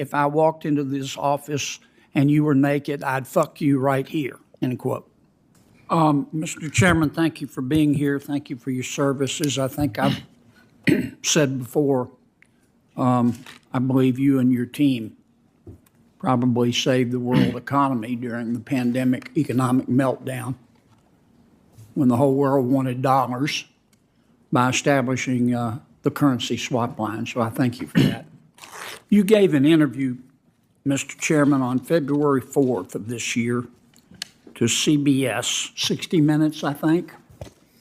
if I walked into this office and you were naked, I'd fuck you right here, end quote. Mr. Chairman, thank you for being here. Thank you for your services. I think I've said before, I believe you and your team probably saved the world economy during the pandemic economic meltdown when the whole world wanted dollars by establishing the currency swap line. So I thank you for that. You gave an interview, Mr. Chairman, on February 4th of this year to CBS, 60 Minutes, I think.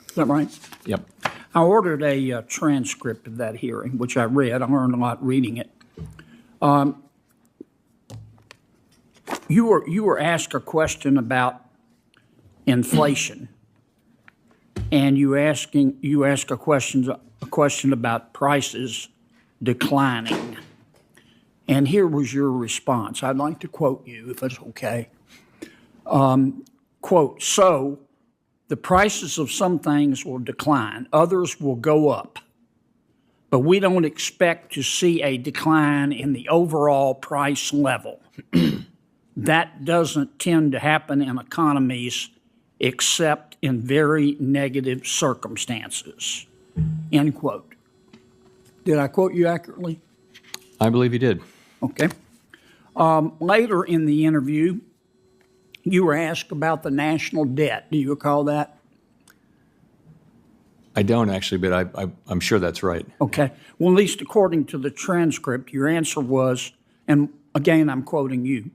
Is that right? Yep. I ordered a transcript of that hearing, which I read. I learned a lot reading it. You were asked a question about inflation, and you asked a question about prices declining. And here was your response. I'd like to quote you, if it's okay. Quote, "So the prices of some things will decline, others will go up, but we don't expect to see a decline in the overall price level. That doesn't tend to happen in economies except in very negative circumstances," end quote. Did I quote you accurately? I believe you did. Okay. Later in the interview, you were asked about the national debt. Do you recall that? I don't actually, but I'm sure that's right. Okay. Well, at least according to the transcript, your answer was, and again, I'm quoting you,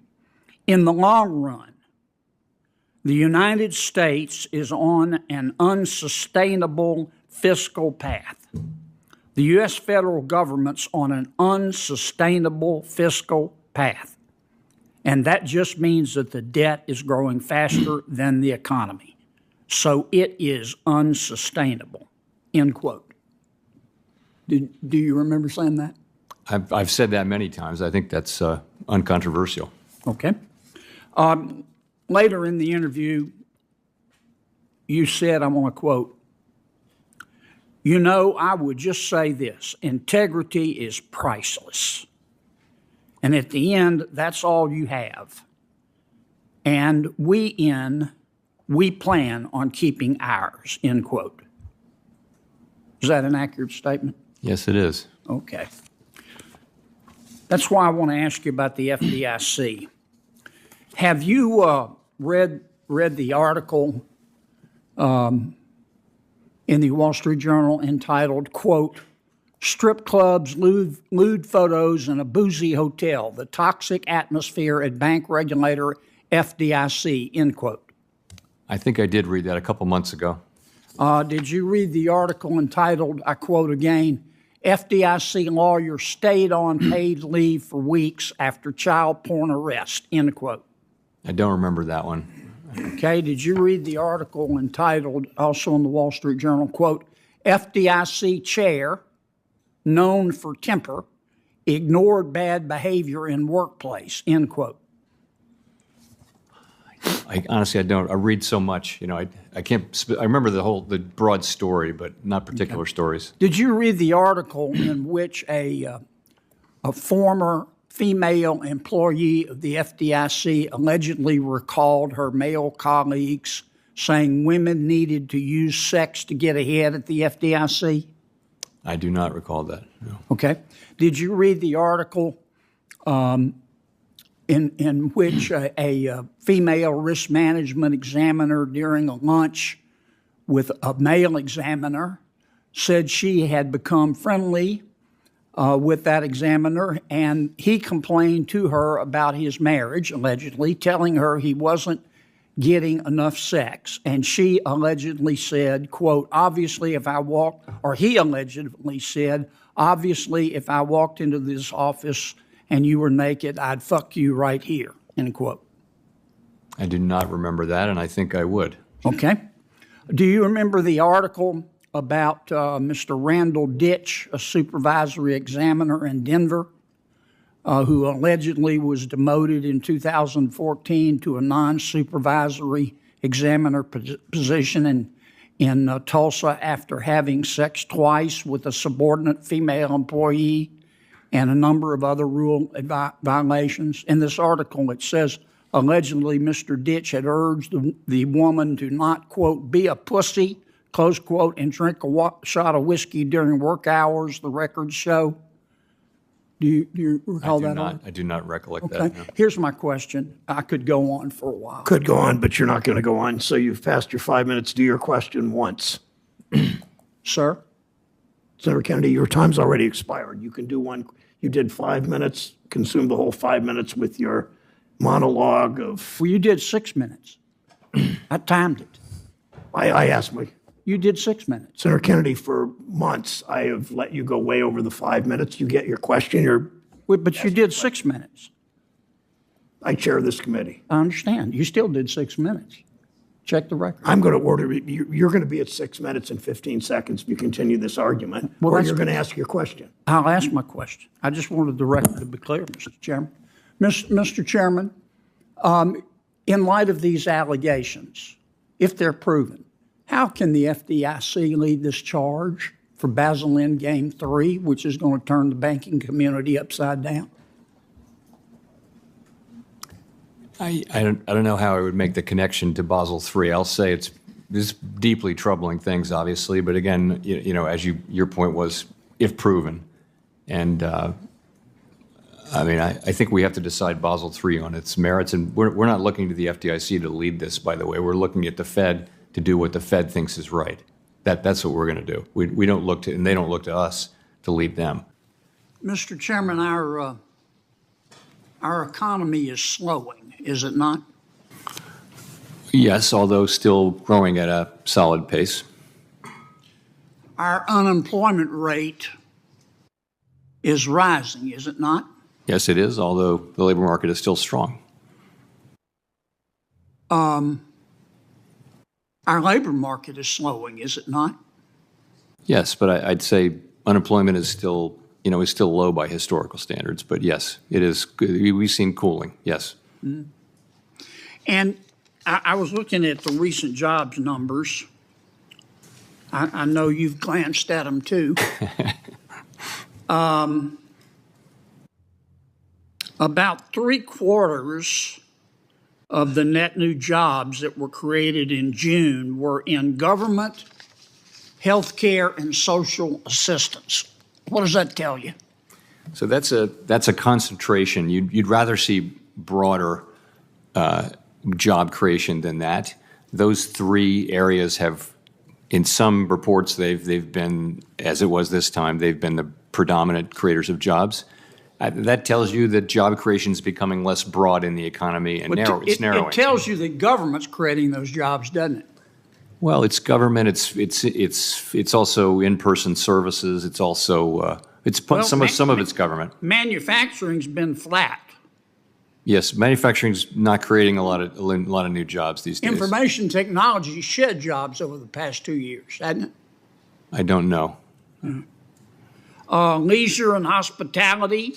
"In the long run, the United States is on an unsustainable fiscal path. The U.S. federal government's on an unsustainable fiscal path. And that just means that the debt is growing faster than the economy. So it is unsustainable," end quote. Do you remember saying that? I've said that many times. I think that's uncontroversial. Okay. Later in the interview, you said, I want to quote, "You know, I would just say this, integrity is priceless. And at the end, that's all you have. And we plan on keeping ours," end quote. Is that an accurate statement? Yes, it is. Okay. That's why I want to ask you about the FDIC. Have you read the article in the Wall Street Journal entitled, quote, "Strip clubs, lewd photos, and a boozy hotel, the toxic atmosphere at bank regulator FDIC," end quote? I think I did read that a couple months ago. Did you read the article entitled, I quote again, "FDIC lawyer stayed on paid leave for weeks after child porn arrest," end quote? I don't remember that one. Okay, did you read the article entitled, also in the Wall Street Journal, quote, "FDIC chair, known for temper, ignored bad behavior in workplace," end quote? Honestly, I don't. I read so much, I can't. I remember the broad story, but not particular stories. Did you read the article in which a former female employee of the FDIC allegedly recalled her male colleagues saying women needed to use sex to get ahead at the FDIC? I do not recall that, no. Okay. Did you read the article in which a female risk management examiner during a lunch with a male examiner said she had become friendly with that examiner, and he complained to her about his marriage, allegedly, telling her he wasn't getting enough sex. And she allegedly said, quote, "Obviously, if I walked," or he allegedly said, "Obviously, if I walked into this office and you were naked, I'd fuck you right here," end quote? I do not remember that, and I think I would. Okay. Do you remember the article about Mr. Randall Ditch, a supervisory examiner in Denver, who allegedly was demoted in 2014 to a non-supervisory examiner position in Tulsa after having sex twice with a subordinate female employee and a number of other rule violations. In this article, it says, allegedly, Mr. Ditch had urged the woman to not, quote, be a pussy, close quote, and drink a shot of whiskey during work hours, the records show. Do you recall that? I do not recollect Okay. that. No. Here's my question. I could go on for a while. Could go on, but you're not going to go on. So you've passed your 5 minutes. Do your question once. Sir? Senator Kennedy, your time's already expired. You can do one. You did 5 minutes, consumed the whole 5 minutes with your monologue of, Well, you did 6 minutes. I timed it. I asked my, You did 6 minutes. Senator Kennedy, for months, I have let you go way over the 5 minutes. You get your question, But you did 6 minutes. I chair this committee. I understand. You still did 6 minutes. Check the record. I'm going to order, you're going to be at 6 minutes and 15 seconds if you continue this argument, Well, or that's- you're going to ask your question. I'll ask my question. I just wanted the record to be clear, Mr. Chairman. Mr. Chairman, in light of these allegations, if they're proven, how can the FDIC lead this charge for Basel Endgame 3, which is going to turn the banking community upside down? I don't know how I would make the connection to Basel III. I'll say it's deeply troubling things, obviously, but again, as your point was, if proven, and I mean, I think we have to decide Basel III on its merits, and we're not looking to the FDIC to lead this, by the way. We're looking at the Fed to do what the Fed thinks is right. That's what we're going to do. We don't look to, and they don't look to us to lead them. Mr. Chairman, our economy is slowing, is it not? Yes, although still growing at a solid pace. Our unemployment rate is rising, is it not? Yes, it is, although the labor market is still strong. Our labor market is slowing, is it not? Yes, but I'd say unemployment is still low by historical standards. But yes, it is. We've seen cooling. Yes. Mm-hmm. And I was looking at the recent jobs numbers. I know you've glanced at them too. About 3/4 of the net new jobs that were created in June were in government, healthcare, and social assistance. What does that tell you? So that's a concentration. You'd rather see broader job creation than that. Those three areas have, in some reports, they've been, as it was this time, they've been the predominant creators of jobs. That tells you that job creation is becoming less broad in the economy and it's narrowing. It tells you that government's creating those jobs, doesn't it? Well, it's government. It's also in-person services. It's also some of it's government. Manufacturing's been flat. Yes, manufacturing's not creating a lot of new jobs these days. Information technology shed jobs over the past 2 years, hasn't it? I don't know. Leisure and hospitality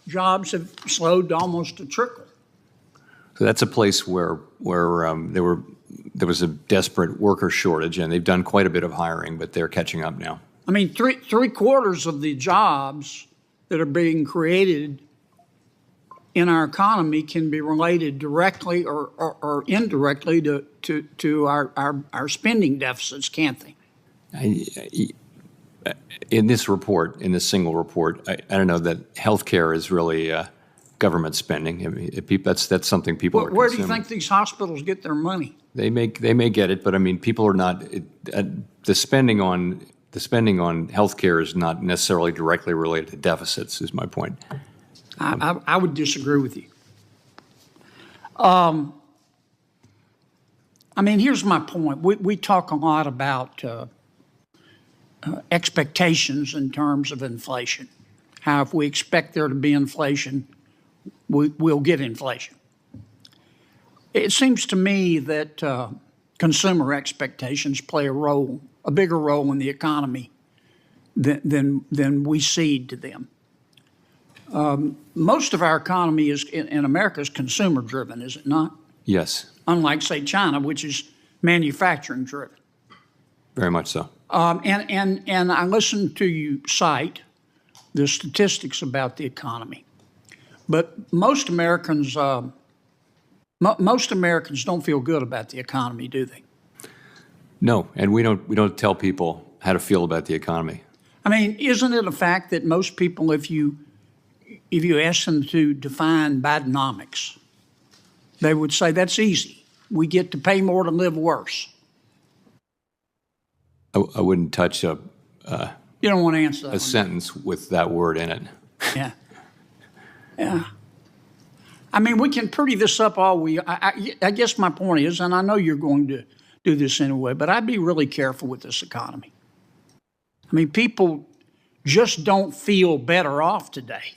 jobs have slowed to almost a trickle. So that's a place where there was a desperate worker shortage, and they've done quite a bit of hiring, but they're catching up now. I mean, three-quarters of the jobs that are being created in our economy can be related directly or indirectly to our spending deficits, can't they? In this report, in this single report, I don't know that healthcare is really government spending. I mean, that's something people are consuming. Where do you think these hospitals get their money? They may get it, but I mean, people are not. The spending on healthcare is not necessarily directly related to deficits. Is my point. I would disagree with you. I mean, here's my point. We talk a lot about expectations in terms of inflation. How if we expect there to be inflation, we'll get inflation. It seems to me that consumer expectations play a bigger role in the economy than we cede to them. Most of our economy in America is consumer driven, is it not? Yes. Unlike, say, China, which is manufacturing driven. Very much so. And I listened to you cite the statistics about the economy. But most Americans, most Americans don't feel good about the economy, do they? No, and we don't tell people how to feel about the economy. I mean, isn't it a fact that most people, if you ask them to define Bidenomics, they would say that's easy. We get to pay more to live worse. I wouldn't touch You don't want to answer that a one. sentence with that word in it. Yeah. Yeah. I mean, we can pretty this up all I guess my point is, and I know you're going to do this anyway, but I'd be really careful with this economy. I mean, people just don't feel better off today.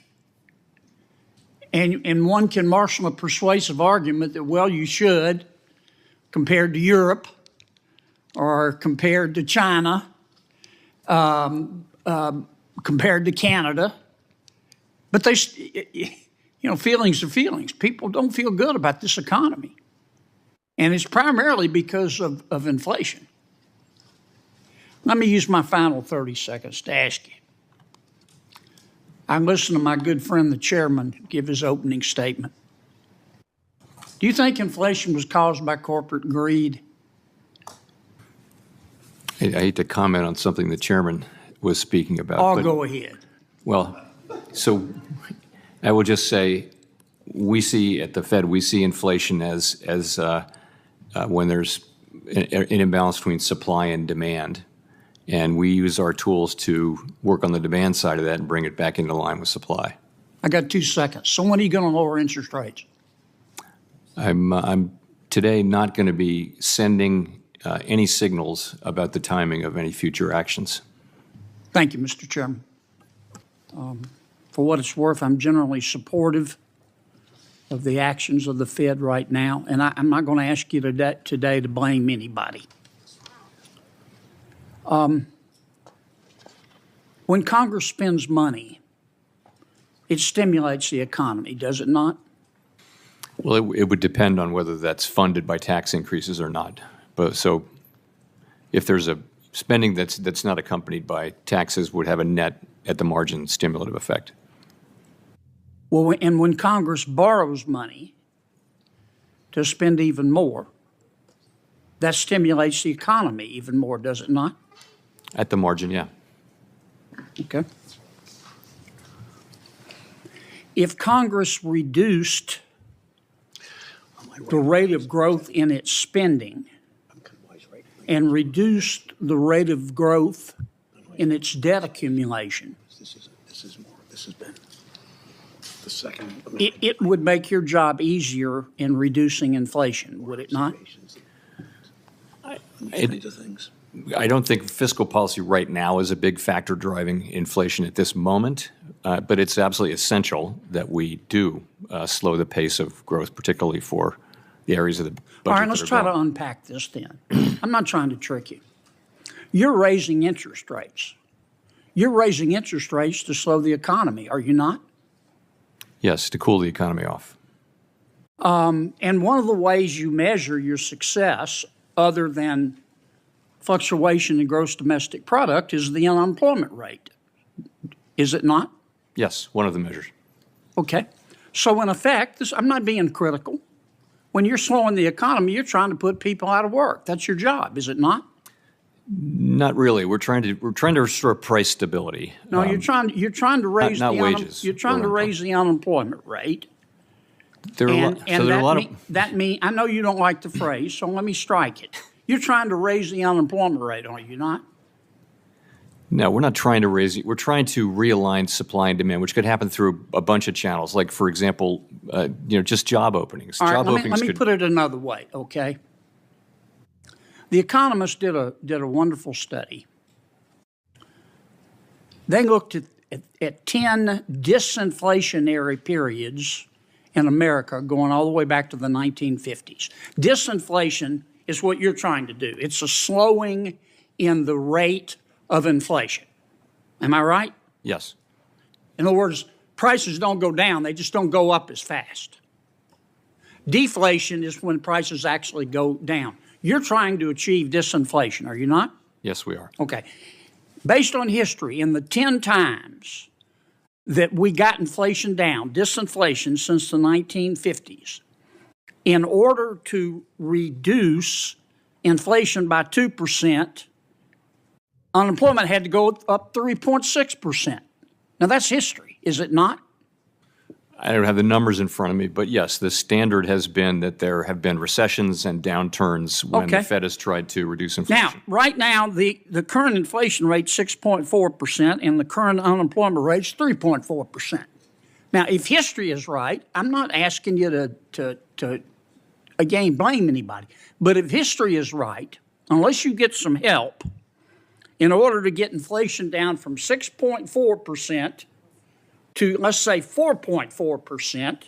And one can marshal a persuasive argument that, well, you should, compared to Europe or compared to China, compared to Canada. But feelings are feelings. People don't feel good about this economy. And it's primarily because of inflation. Let me use my final 30 seconds to ask you. I listened to my good friend, the chairman, give his opening statement. Do you think inflation was caused by corporate greed? I hate to comment on something the chairman was speaking about. I'll but- go ahead. Well, so I will just say, we see at the Fed, we see inflation as when there's an imbalance between supply and demand. And we use our tools to work on the demand side of that and bring it back into line with supply. I got 2 seconds. So when are you going to lower interest rates? I'm today not going to be sending any signals about the timing of any future actions. Thank you, Mr. Chairman. For what it's worth, I'm generally supportive of the actions of the Fed right now, and I'm not going to ask you today to blame anybody. When Congress spends money, it stimulates the economy, does it not? Well, it would depend on whether that's funded by tax increases or not. But so if there's a spending that's not accompanied by taxes, would have a net at the margin stimulative effect. Well, and when Congress borrows money to spend even more, that stimulates the economy even more, does it not? At the margin, yeah. Okay. If Congress reduced the rate of growth in its spending and reduced the rate of growth in its debt accumulation, This has been the second. it would make your job easier in reducing inflation, would it not? Kinds of things. I don't think fiscal policy right now is a big factor driving inflation at this moment, but it's absolutely essential that we do slow the pace of growth, particularly for the areas of the budget All right, that let's are try to growing. unpack this then. I'm not trying to trick you. You're raising interest rates. You're raising interest rates to slow the economy, are you not? Yes, to cool the economy off. And one of the ways you measure your success, other than fluctuation in gross domestic product, is the unemployment rate. Is it not? Yes, one of the measures. Okay. So in effect, I'm not being critical. When you're slowing the economy, you're trying to put people out of work. That's your job, is it not? Not really. We're trying to restore price stability. No, you're trying to raise not the wages, you're trying to or raise the unemployment rate. There are a lot of That mean I know you don't like the phrase, so let me strike it. You're trying to raise the unemployment rate, are you not? No, we're not trying to raise it. We're trying to realign supply and demand, which could happen through a bunch of channels, like, for example, just job openings. All right, Job let openings me could. put it another way, okay? The Economist did a wonderful study. They looked at 10 disinflationary periods in America going all the way back to the 1950s. Disinflation is what you're trying to do. It's a slowing in the rate of inflation. Am I right? Yes. In other words, prices don't go down, they just don't go up as fast. Deflation is when prices actually go down. You're trying to achieve disinflation, are you not? Yes, we are. Okay. Based on history, in the 10 times that we got inflation down, disinflation, since the 1950s. In order to reduce inflation by 2%, unemployment had to go up 3.6%. Now, that's history, is it not? I don't have the numbers in front of me, but yes, the standard has been that there have been recessions and downturns when the Okay. Fed has tried to reduce Now, inflation. right now, the current inflation rate's 6.4%, and the current unemployment rate's 3.4%. Now, if history is right, I'm not asking you to again, blame anybody, but if history is right, unless you get some help, in order to get inflation down from 6.4% to, let's say, 4.4%,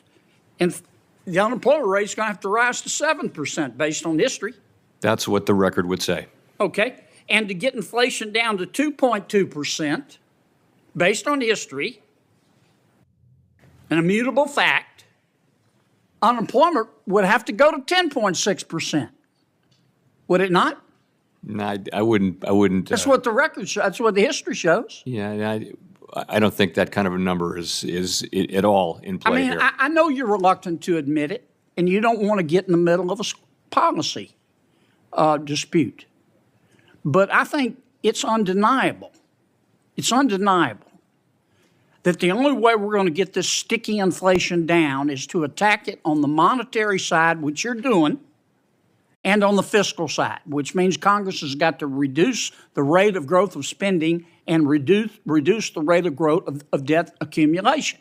and the unemployment rate is going to have to rise to 7% based on history. That's what the record would say. Okay. And to get inflation down to 2.2%, based on history, an immutable fact, unemployment would have to go to 10.6%. Would it not? No, I wouldn't. That's what the record shows. That's what the history shows. Yeah, I don't think that kind of a number is at all in I play mean, here. I know you're reluctant to admit it, and you don't want to get in the middle of a policy dispute. But I think it's undeniable. It's undeniable that the only way we're going to get this sticky inflation down is to attack it on the monetary side, which you're doing, and on the fiscal side, which means Congress has got to reduce the rate of growth of spending and reduce the rate of growth of debt accumulation.